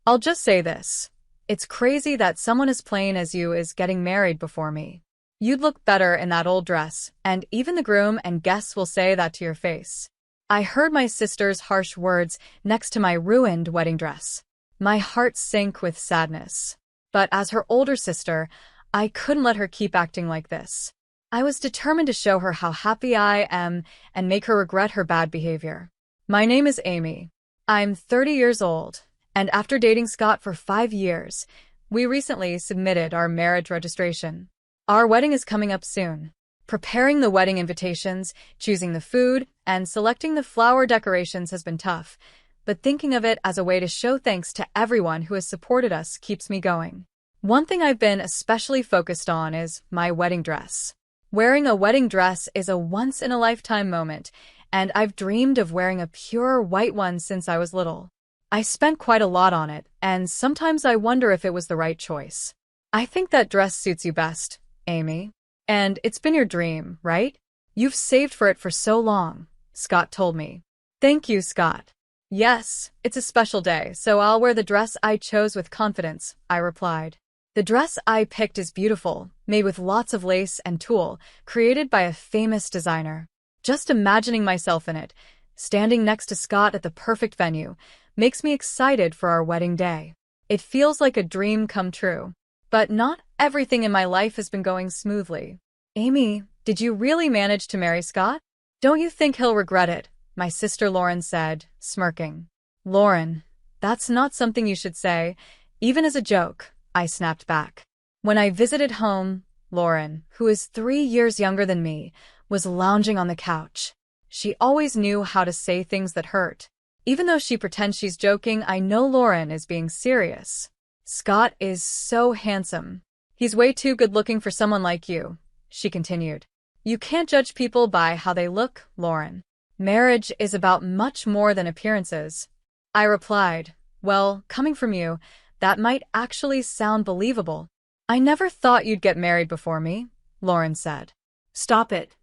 I'll just say this. It's crazy that someone as plain as you is getting married before me. You'd look better in that old dress, and even the groom and guests will say that to your face. I heard my sister's harsh words next to my ruined wedding dress. My heart sank with sadness. But as her older sister, I couldn't let her keep acting like this. I was determined to show her how happy I am and make her regret her bad behavior. My name is Amy. I'm 30 years old, and after dating Scott for 5 years, we recently submitted our marriage registration. Our wedding is coming up soon. Preparing the wedding invitations, choosing the food, and selecting the flower decorations has been tough, but thinking of it as a way to show thanks to everyone who has supported us keeps me going. One thing I've been especially focused on is my wedding dress. Wearing a wedding dress is a once-in-a-lifetime moment, and I've dreamed of wearing a pure white one since I was little. I spent quite a lot on it, and sometimes I wonder if it was the right choice. I think that dress suits you best, Amy. And it's been your dream, right? You've saved for it for so long, Scott told me. Thank you, Scott. Yes, it's a special day, so I'll wear the dress I chose with confidence, I replied. The dress I picked is beautiful, made with lots of lace and tulle, created by a famous designer. Just imagining myself in it, standing next to Scott at the perfect venue, makes me excited for our wedding day. It feels like a dream come true. But not everything in my life has been going smoothly. Amy, did you really manage to marry Scott? Don't you think he'll regret it? My sister Lauren said, smirking. Lauren, that's not something you should say, even as a joke, I snapped back. When I visited home, Lauren, who is 3 years younger than me, was lounging on the couch. She always knew how to say things that hurt. Even though she pretends she's joking, I know Lauren is being serious. Scott is so handsome. He's way too good-looking for someone like you, she continued. You can't judge people by how they look, Lauren. Marriage is about much more than appearances. I replied, well, coming from you, that might actually sound believable. I never thought you'd get married before me, Lauren said. Stop it,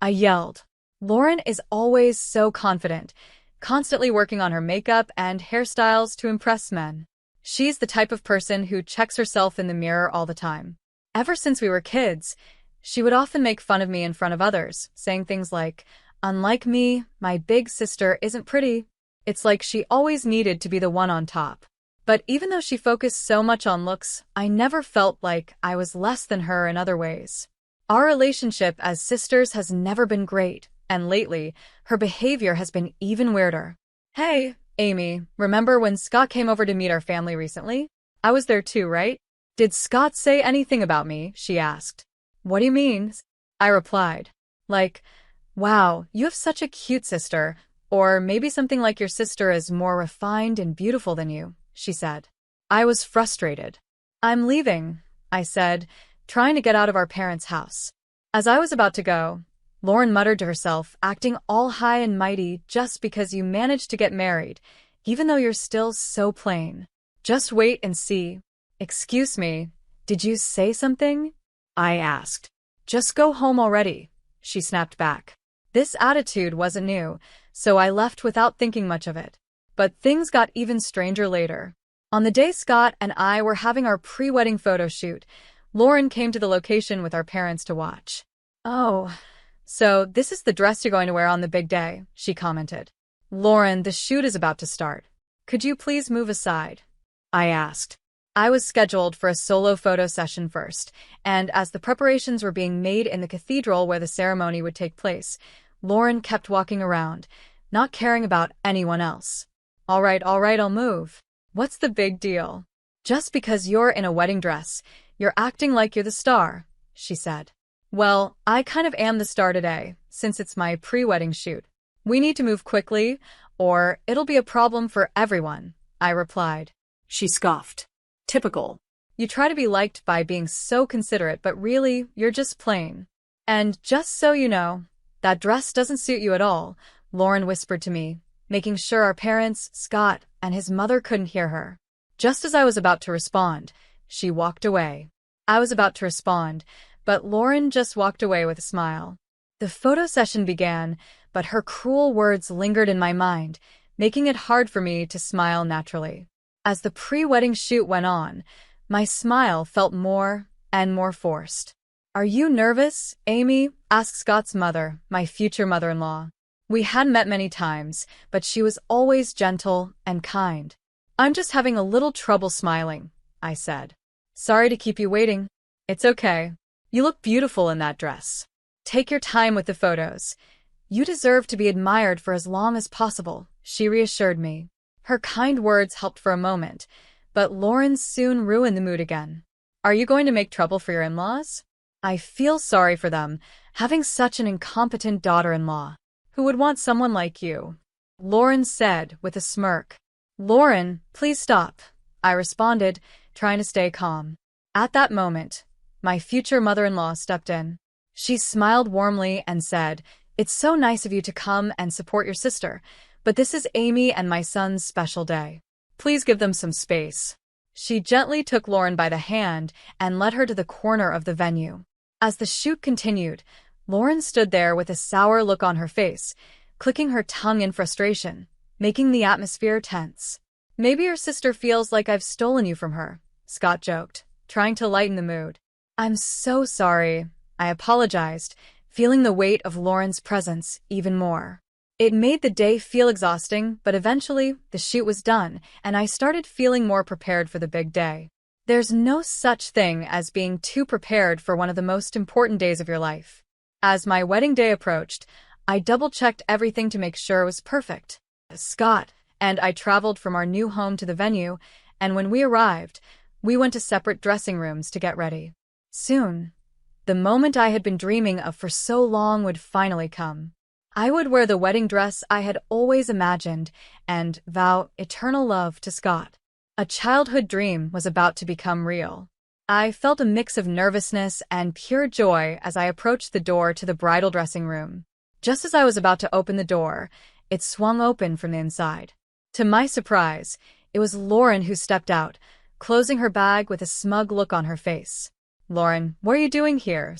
I yelled. Lauren is always so confident, constantly working on her makeup and hairstyles to impress men. She's the type of person who checks herself in the mirror all the time. Ever since we were kids, she would often make fun of me in front of others, saying things like, unlike me, my big sister isn't pretty. It's like she always needed to be the one on top. But even though she focused so much on looks, I never felt like I was less than her in other ways. Our relationship as sisters has never been great, and lately, her behavior has been even weirder. Hey, Amy, remember when Scott came over to meet our family recently? I was there too, right? Did Scott say anything about me? She asked. What do you mean? I replied. Like, wow, you have such a cute sister, or maybe something like your sister is more refined and beautiful than you, she said. I was frustrated. I'm leaving, I said, trying to get out of our parents' house. As I was about to go, Lauren muttered to herself, acting all high and mighty just because you managed to get married, even though you're still so plain. Just wait and see. Excuse me, did you say something? I asked. Just go home already, she snapped back. This attitude wasn't new, so I left without thinking much of it. But things got even stranger later. On the day Scott and I were having our pre-wedding photo shoot, Lauren came to the location with our parents to watch. Oh, so this is the dress you're going to wear on the big day, she commented. Lauren, the shoot is about to start. Could you please move aside? I asked. I was scheduled for a solo photo session first, and as the preparations were being made in the cathedral where the ceremony would take place, Lauren kept walking around, not caring about anyone else. All right, I'll move. What's the big deal? Just because you're in a wedding dress, you're acting like you're the star, she said. Well, I kind of am the star today, since it's my pre-wedding shoot. We need to move quickly, or it'll be a problem for everyone, I replied. She scoffed. Typical. You try to be liked by being so considerate, but really, you're just plain. And just so you know, that dress doesn't suit you at all, Lauren whispered to me, making sure our parents, Scott, and his mother couldn't hear her. Just as I was about to respond, she walked away. I was about to respond, but Lauren just walked away with a smile. The photo session began, but her cruel words lingered in my mind, making it hard for me to smile naturally. As the pre-wedding shoot went on, my smile felt more and more forced. "Are you nervous, Amy?" asked Scott's mother, my future mother-in-law. We hadn't met many times, but she was always gentle and kind. "I'm just having a little trouble smiling," I said. "Sorry to keep you waiting." "It's okay. You look beautiful in that dress. Take your time with the photos. You deserve to be admired for as long as possible," she reassured me. Her kind words helped for a moment, but Lauren soon ruined the mood again. "Are you going to make trouble for your in-laws?" "I feel sorry for them, having such an incompetent daughter-in-law. Who would want someone like you?" Lauren said with a smirk. "Lauren, please stop," I responded, trying to stay calm. At that moment, my future mother-in-law stepped in. She smiled warmly and said, "It's so nice of you to come and support your sister, but this is Amy and my son's special day. Please give them some space." She gently took Lauren by the hand and led her to the corner of the venue. As the shoot continued, Lauren stood there with a sour look on her face, clicking her tongue in frustration, making the atmosphere tense. "Maybe your sister feels like I've stolen you from her," Scott joked, trying to lighten the mood. "I'm so sorry," I apologized, feeling the weight of Lauren's presence even more. It made the day feel exhausting, but eventually the shoot was done, and I started feeling more prepared for the big day. There's no such thing as being too prepared for one of the most important days of your life. As my wedding day approached, I double-checked everything to make sure it was perfect. Scott and I traveled from our new home to the venue, and when we arrived, we went to separate dressing rooms to get ready. Soon, the moment I had been dreaming of for so long would finally come. I would wear the wedding dress I had always imagined and vow eternal love to Scott. A childhood dream was about to become real. I felt a mix of nervousness and pure joy as I approached the door to the bridal dressing room. Just as I was about to open the door, it swung open from the inside. To my surprise, it was Lauren who stepped out, closing her bag with a smug look on her face. "Lauren, what are you doing here?"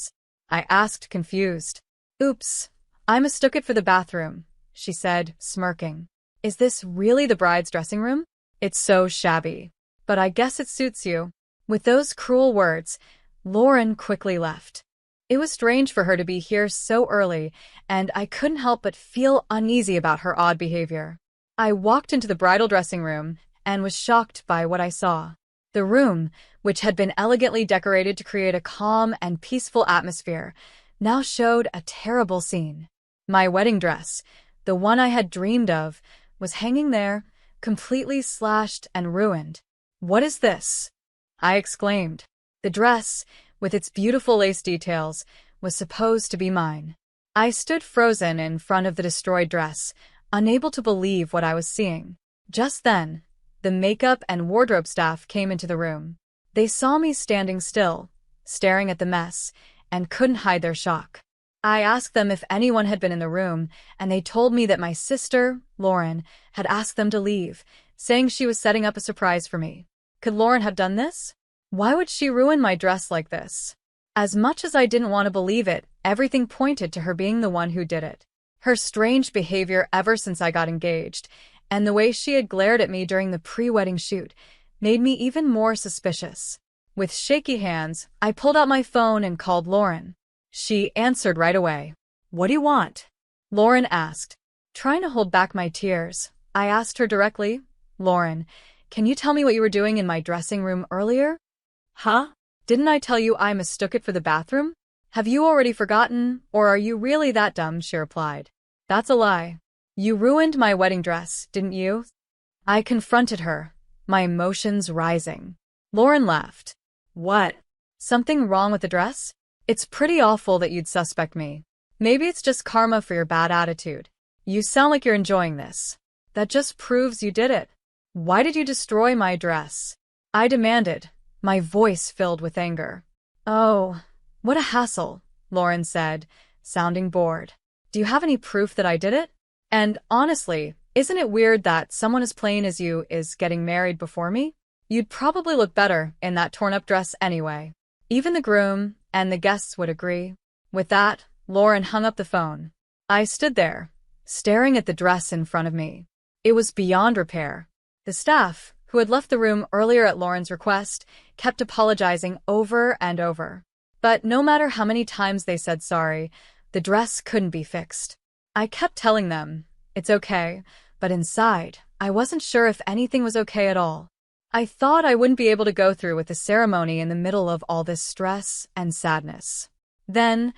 I asked, confused. "Oops, I mistook it for the bathroom," she said, smirking. "Is this really the bride's dressing room? It's so shabby. But I guess it suits you." With those cruel words, Lauren quickly left. It was strange for her to be here so early, and I couldn't help but feel uneasy about her odd behavior. I walked into the bridal dressing room and was shocked by what I saw. The room, which had been elegantly decorated to create a calm and peaceful atmosphere, now showed a terrible scene. My wedding dress, the one I had dreamed of, was hanging there, completely slashed and ruined. "What is this?" I exclaimed. The dress, with its beautiful lace details, was supposed to be mine. I stood frozen in front of the destroyed dress, unable to believe what I was seeing. Just then, the makeup and wardrobe staff came into the room. They saw me standing still, staring at the mess, and couldn't hide their shock. I asked them if anyone had been in the room, and they told me that my sister, Lauren, had asked them to leave, saying she was setting up a surprise for me. Could Lauren have done this? Why would she ruin my dress like this? As much as I didn't want to believe it, everything pointed to her being the one who did it. Her strange behavior ever since I got engaged, and the way she had glared at me during the pre-wedding shoot, made me even more suspicious. With shaky hands, I pulled out my phone and called Lauren. She answered right away. "What do you want?" Lauren asked. Trying to hold back my tears, I asked her directly, "Lauren, can you tell me what you were doing in my dressing room earlier?" "Huh? Didn't I tell you I mistook it for the bathroom? Have you already forgotten, or are you really that dumb?" she replied. "That's a lie. You ruined my wedding dress, didn't you?" I confronted her, my emotions rising. Lauren laughed. "What? Something wrong with the dress? It's pretty awful that you'd suspect me. Maybe it's just karma for your bad attitude. You sound like you're enjoying this. That just proves you did it. Why did you destroy my dress?" I demanded, my voice filled with anger. "Oh, what a hassle," Lauren said, sounding bored. "Do you have any proof that I did it? And honestly, isn't it weird that someone as plain as you is getting married before me? You'd probably look better in that torn-up dress anyway. Even the groom and the guests would agree." With that, Lauren hung up the phone. I stood there, staring at the dress in front of me. It was beyond repair. The staff, who had left the room earlier at Lauren's request, kept apologizing over and over. But no matter how many times they said sorry, the dress couldn't be fixed. I kept telling them, it's okay, but inside, I wasn't sure if anything was okay at all. I thought I wouldn't be able to go through with the ceremony in the middle of all this stress and sadness. Then,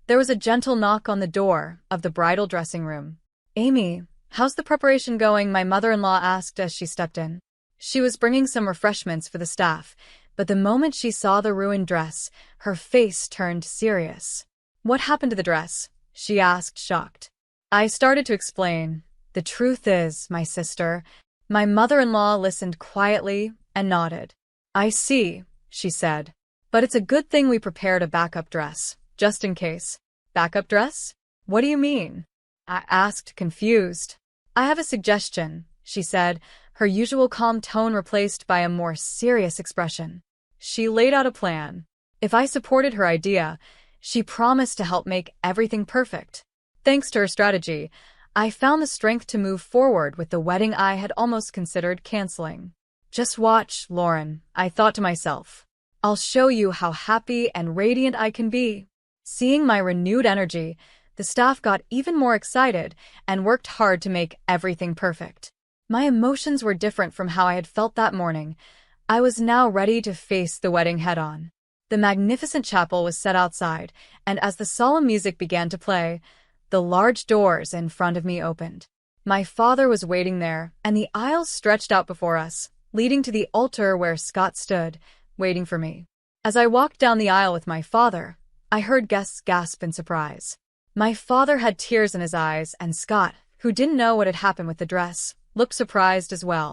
there was a gentle knock on the door of the bridal dressing room. "Amy, how's the preparation going?" my mother-in-law asked as she stepped in. She was bringing some refreshments for the staff, but the moment she saw the ruined dress, her face turned serious. "What happened to the dress?" she asked, shocked. I started to explain. "The truth is, my sister..." My mother-in-law listened quietly and nodded. "I see," she said. "But it's a good thing we prepared a backup dress, just in case." "Backup dress? What do you mean?" I asked, confused. "I have a suggestion," she said, her usual calm tone replaced by a more serious expression. She laid out a plan. If I supported her idea, she promised to help make everything perfect. Thanks to her strategy, I found the strength to move forward with the wedding I had almost considered canceling. "Just watch, Lauren," I thought to myself. "I'll show you how happy and radiant I can be." Seeing my renewed energy, the staff got even more excited and worked hard to make everything perfect. My emotions were different from how I had felt that morning. I was now ready to face the wedding head-on. The magnificent chapel was set outside, and as the solemn music began to play, the large doors in front of me opened. My father was waiting there, and the aisles stretched out before us, leading to the altar where Scott stood, waiting for me. As I walked down the aisle with my father, I heard guests gasp in surprise. My father had tears in his eyes, and Scott, who didn't know what had happened with the dress, looked surprised as well.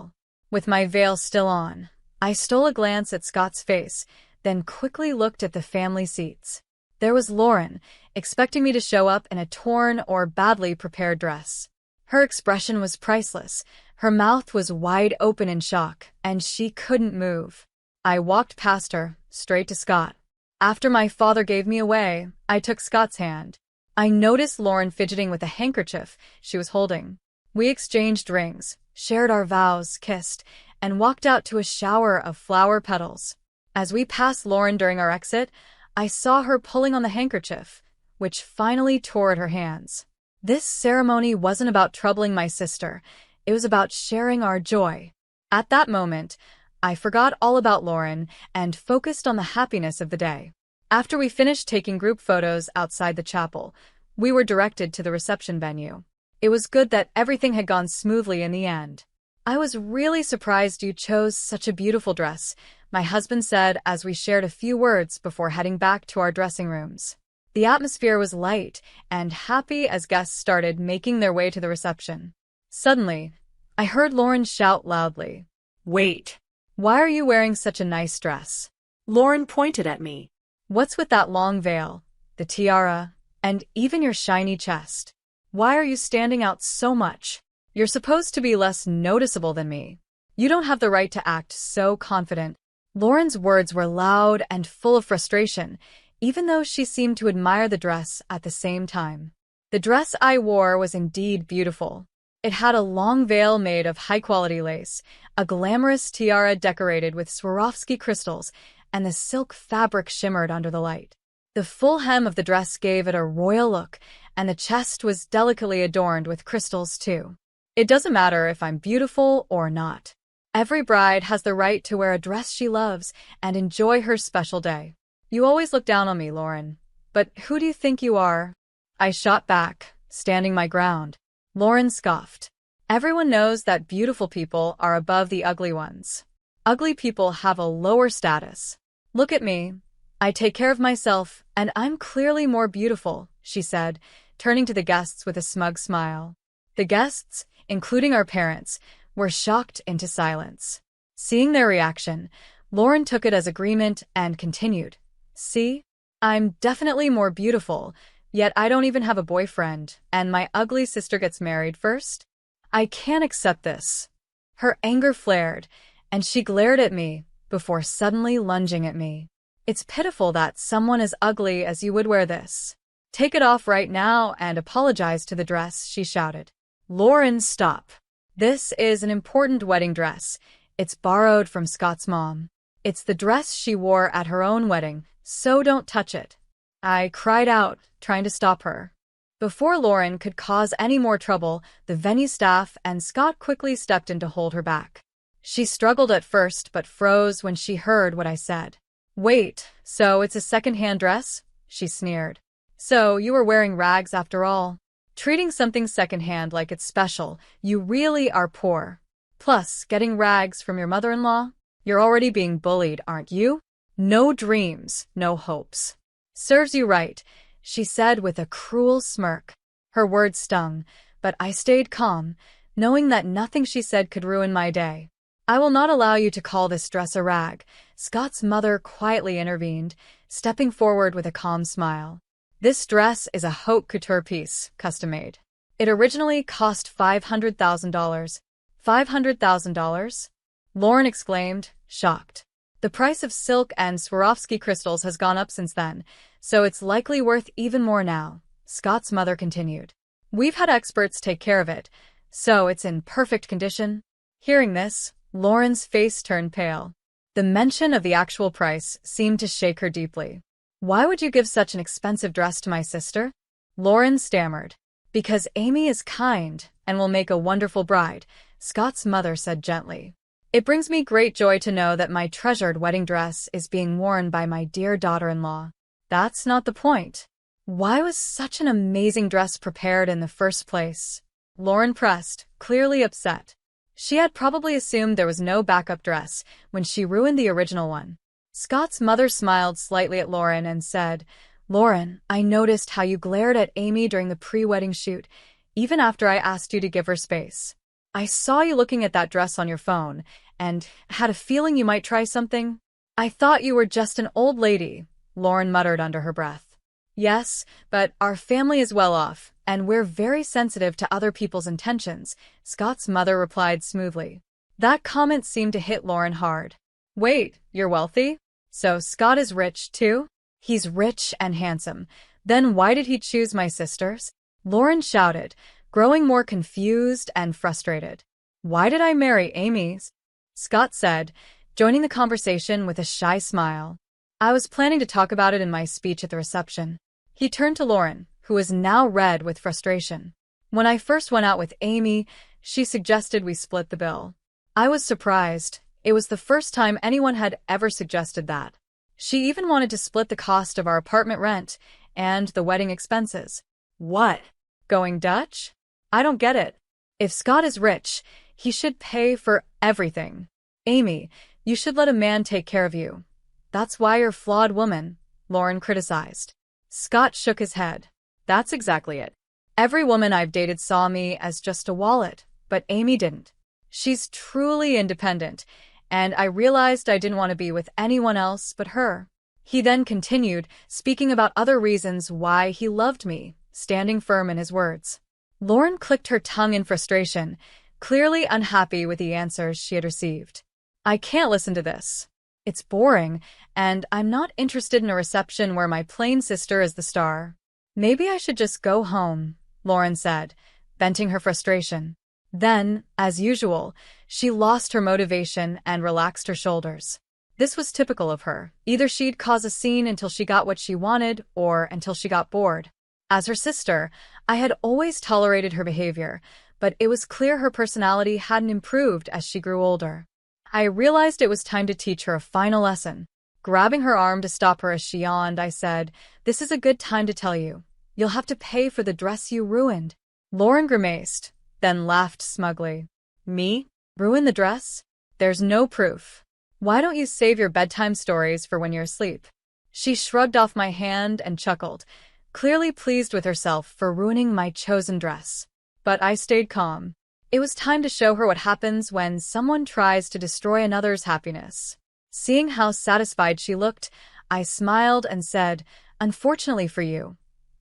With my veil still on, I stole a glance at Scott's face, then quickly looked at the family seats. There was Lauren, expecting me to show up in a torn or badly prepared dress. Her expression was priceless. Her mouth was wide open in shock, and she couldn't move. I walked past her, straight to Scott. After my father gave me away, I took Scott's hand. I noticed Lauren fidgeting with a handkerchief she was holding. We exchanged rings, shared our vows, kissed, and walked out to a shower of flower petals. As we passed Lauren during our exit, I saw her pulling on the handkerchief, which finally tore at her hands. This ceremony wasn't about troubling my sister. It was about sharing our joy. At that moment, I forgot all about Lauren and focused on the happiness of the day. After we finished taking group photos outside the chapel, we were directed to the reception venue. It was good that everything had gone smoothly in the end. "I was really surprised you chose such a beautiful dress," my husband said as we shared a few words before heading back to our dressing rooms. The atmosphere was light and happy as guests started making their way to the reception. Suddenly, I heard Lauren shout loudly, "Wait! Why are you wearing such a nice dress?" Lauren pointed at me. "What's with that long veil, the tiara, and even your shiny chest? Why are you standing out so much? You're supposed to be less noticeable than me. You don't have the right to act so confident." Lauren's words were loud and full of frustration, even though she seemed to admire the dress at the same time. The dress I wore was indeed beautiful. It had a long veil made of high-quality lace, a glamorous tiara decorated with Swarovski crystals, and the silk fabric shimmered under the light. The full hem of the dress gave it a royal look, and the chest was delicately adorned with crystals too. It doesn't matter if I'm beautiful or not. Every bride has the right to wear a dress she loves and enjoy her special day. You always look down on me, Lauren. But who do you think you are? I shot back, standing my ground. Lauren scoffed. Everyone knows that beautiful people are above the ugly ones. Ugly people have a lower status. Look at me. I take care of myself, and I'm clearly more beautiful, she said, turning to the guests with a smug smile. The guests, including our parents, were shocked into silence. Seeing their reaction, Lauren took it as agreement and continued. See? I'm definitely more beautiful, yet I don't even have a boyfriend, and my ugly sister gets married first? I can't accept this. Her anger flared, and she glared at me before suddenly lunging at me. It's pitiful that someone as ugly as you would wear this. Take it off right now and apologize to the dress, she shouted. Lauren, stop. This is an important wedding dress. It's borrowed from Scott's mom. It's the dress she wore at her own wedding, so don't touch it. I cried out, trying to stop her. Before Lauren could cause any more trouble, the venue staff and Scott quickly stepped in to hold her back. She struggled at first but froze when she heard what I said. Wait, so it's a second-hand dress? She sneered. So you were wearing rags after all? Treating something second-hand like it's special, you really are poor. Plus, getting rags from your mother-in-law? You're already being bullied, aren't you? No dreams, no hopes. Serves you right, she said with a cruel smirk. Her words stung, but I stayed calm, knowing that nothing she said could ruin my day. I will not allow you to call this dress a rag, Scott's mother quietly intervened, stepping forward with a calm smile. This dress is a haute couture piece, custom-made. It originally cost $500,000. $500,000? Lauren exclaimed, shocked. The price of silk and Swarovski crystals has gone up since then, so it's likely worth even more now, Scott's mother continued. We've had experts take care of it, so it's in perfect condition. Hearing this, Lauren's face turned pale. The mention of the actual price seemed to shake her deeply. Why would you give such an expensive dress to my sister? Lauren stammered. Because Amy is kind and will make a wonderful bride, Scott's mother said gently. It brings me great joy to know that my treasured wedding dress is being worn by my dear daughter-in-law. That's not the point. Why was such an amazing dress prepared in the first place? Lauren pressed, clearly upset. She had probably assumed there was no backup dress when she ruined the original one. Scott's mother smiled slightly at Lauren and said, Lauren, I noticed how you glared at Amy during the pre-wedding shoot, even after I asked you to give her space. I saw you looking at that dress on your phone, and had a feeling you might try something. I thought you were just an old lady, Lauren muttered under her breath. Yes, but our family is well off, and we're very sensitive to other people's intentions, Scott's mother replied smoothly. That comment seemed to hit Lauren hard. Wait, you're wealthy? So Scott is rich, too? He's rich and handsome. Then why did he choose my sisters? Lauren shouted, growing more confused and frustrated. Why did I marry Amy's? Scott said, joining the conversation with a shy smile. I was planning to talk about it in my speech at the reception. He turned to Lauren, who was now red with frustration. When I first went out with Amy, she suggested we split the bill. I was surprised. It was the first time anyone had ever suggested that. She even wanted to split the cost of our apartment rent and the wedding expenses. What? Going Dutch? I don't get it. If Scott is rich, he should pay for everything. Amy, you should let a man take care of you. That's why you're a flawed woman, Lauren criticized. Scott shook his head. That's exactly it. Every woman I've dated saw me as just a wallet, but Amy didn't. She's truly independent, and I realized I didn't want to be with anyone else but her. He then continued, speaking about other reasons why he loved me, standing firm in his words. Lauren clicked her tongue in frustration, clearly unhappy with the answers she had received. I can't listen to this. It's boring, and I'm not interested in a reception where my plain sister is the star. Maybe I should just go home, Lauren said, venting her frustration. Then, as usual, she lost her motivation and relaxed her shoulders. This was typical of her. Either she'd cause a scene until she got what she wanted, or until she got bored. As her sister, I had always tolerated her behavior, but it was clear her personality hadn't improved as she grew older. I realized it was time to teach her a final lesson. Grabbing her arm to stop her as she yawned, I said, "This is a good time to tell you. You'll have to pay for the dress you ruined." Lauren grimaced, then laughed smugly. Me? Ruin the dress? There's no proof. Why don't you save your bedtime stories for when you're asleep? She shrugged off my hand and chuckled, clearly pleased with herself for ruining my chosen dress. But I stayed calm. It was time to show her what happens when someone tries to destroy another's happiness. Seeing how satisfied she looked, I smiled and said, "Unfortunately for you,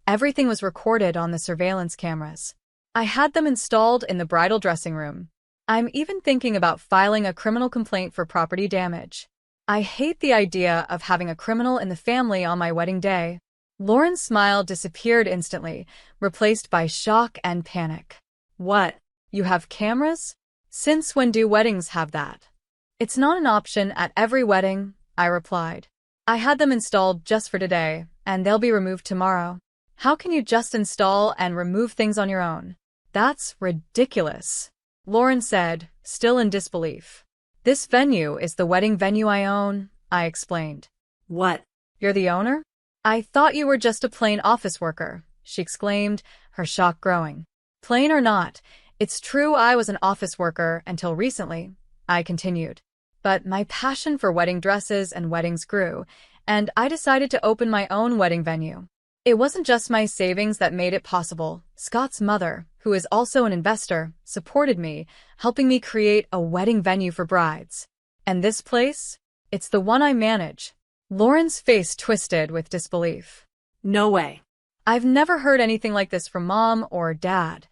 everything was recorded on the surveillance cameras. I had them installed in the bridal dressing room. I'm even thinking about filing a criminal complaint for property damage. I hate the idea of having a criminal in the family on my wedding day." Lauren's smile disappeared instantly, replaced by shock and panic. "What? You have cameras? Since when do weddings have that?" It's not an option at every wedding, I replied. I had them installed just for today, and they'll be removed tomorrow. How can you just install and remove things on your own? That's ridiculous, Lauren said, still in disbelief. This venue is the wedding venue I own, I explained. What? You're the owner? I thought you were just a plain office worker, she exclaimed, her shock growing. Plain or not, it's true I was an office worker until recently, I continued. But my passion for wedding dresses and weddings grew, and I decided to open my own wedding venue. It wasn't just my savings that made it possible. Scott's mother, who is also an investor, supported me, helping me create a wedding venue for brides. And this place? It's the one I manage. Lauren's face twisted with disbelief. No way. I've never heard anything like this from Mom or Dad.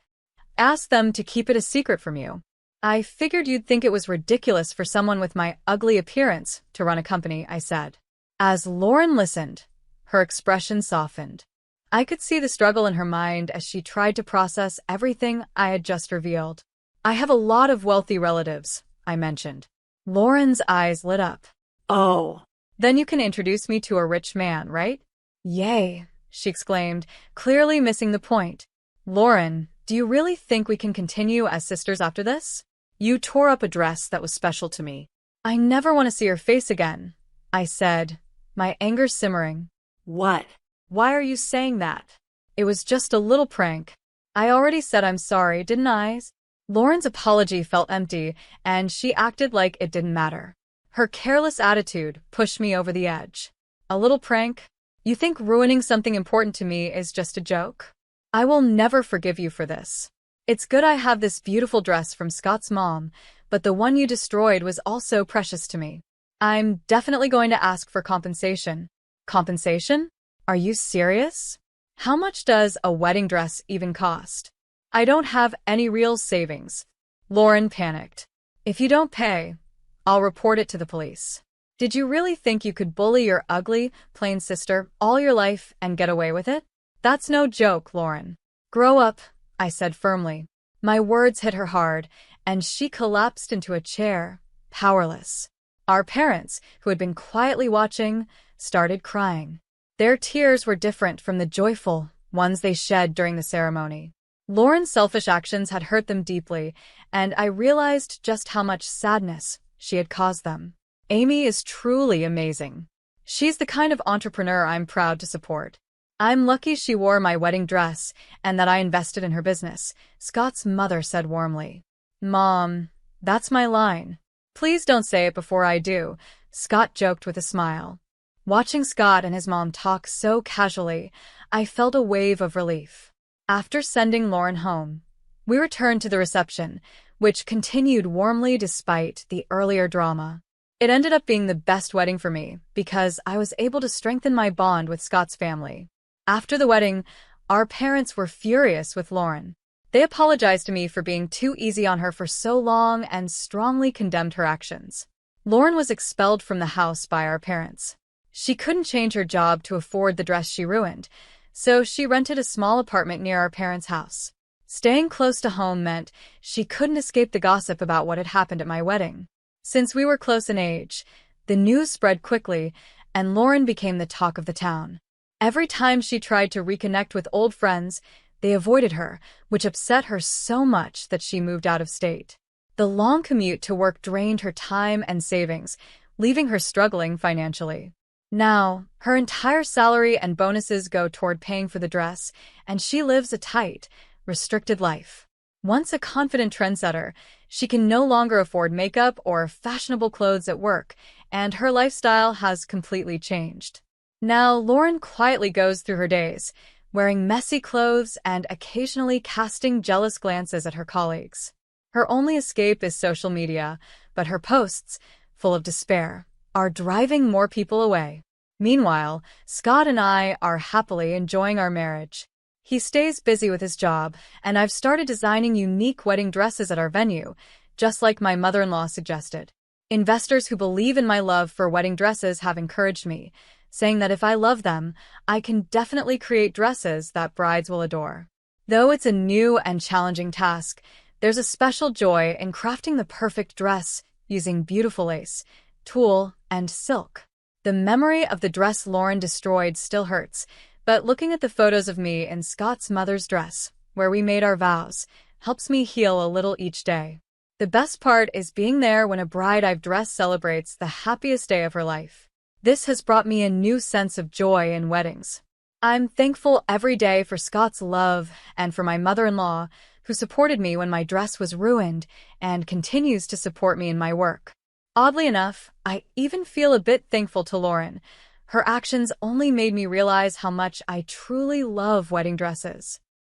Ask them to keep it a secret from you. I figured you'd think it was ridiculous for someone with my ugly appearance to run a company, I said. As Lauren listened, her expression softened. I could see the struggle in her mind as she tried to process everything I had just revealed. I have a lot of wealthy relatives, I mentioned. Lauren's eyes lit up. Oh. Then you can introduce me to a rich man, right? Yay, she exclaimed, clearly missing the point. Lauren, do you really think we can continue as sisters after this? You tore up a dress that was special to me. I never want to see your face again, I said, my anger simmering. What? Why are you saying that? It was just a little prank. I already said I'm sorry, didn't I? Lauren's apology felt empty, and she acted like it didn't matter. Her careless attitude pushed me over the edge. A little prank? You think ruining something important to me is just a joke? I will never forgive you for this. It's good I have this beautiful dress from Scott's mom, but the one you destroyed was also precious to me. I'm definitely going to ask for compensation. Compensation? Are you serious? How much does a wedding dress even cost? I don't have any real savings. Lauren panicked. If you don't pay, I'll report it to the police. Did you really think you could bully your ugly, plain sister all your life and get away with it? That's no joke, Lauren. Grow up, I said firmly. My words hit her hard, and she collapsed into a chair, powerless. Our parents, who had been quietly watching, started crying. Their tears were different from the joyful ones they shed during the ceremony. Lauren's selfish actions had hurt them deeply, and I realized just how much sadness she had caused them. Amy is truly amazing. She's the kind of entrepreneur I'm proud to support. I'm lucky she wore my wedding dress and that I invested in her business, Scott's mother said warmly. Mom, that's my line. Please don't say it before I do, Scott joked with a smile. Watching Scott and his mom talk so casually, I felt a wave of relief. After sending Lauren home, we returned to the reception, which continued warmly despite the earlier drama. It ended up being the best wedding for me because I was able to strengthen my bond with Scott's family. After the wedding, our parents were furious with Lauren. They apologized to me for being too easy on her for so long and strongly condemned her actions. Lauren was expelled from the house by our parents. She couldn't change her job to afford the dress she ruined, so she rented a small apartment near our parents' house. Staying close to home meant she couldn't escape the gossip about what had happened at my wedding. Since we were close in age, the news spread quickly, and Lauren became the talk of the town. Every time she tried to reconnect with old friends, they avoided her, which upset her so much that she moved out of state. The long commute to work drained her time and savings, leaving her struggling financially. Now, her entire salary and bonuses go toward paying for the dress, and she lives a tight, restricted life. Once a confident trendsetter, she can no longer afford makeup or fashionable clothes at work, and her lifestyle has completely changed. Now, Lauren quietly goes through her days, wearing messy clothes and occasionally casting jealous glances at her colleagues. Her only escape is social media, but her posts, full of despair, are driving more people away. Meanwhile, Scott and I are happily enjoying our marriage. He stays busy with his job, and I've started designing unique wedding dresses at our venue, just like my mother-in-law suggested. Investors who believe in my love for wedding dresses have encouraged me, saying that if I love them, I can definitely create dresses that brides will adore. Though it's a new and challenging task, there's a special joy in crafting the perfect dress using beautiful lace, tulle, and silk. The memory of the dress Lauren destroyed still hurts, but looking at the photos of me in Scott's mother's dress, where we made our vows, helps me heal a little each day. The best part is being there when a bride I've dressed celebrates the happiest day of her life. This has brought me a new sense of joy in weddings. I'm thankful every day for Scott's love and for my mother-in-law, who supported me when my dress was ruined and continues to support me in my work. Oddly enough, I even feel a bit thankful to Lauren. Her actions only made me realize how much I truly love wedding dresses.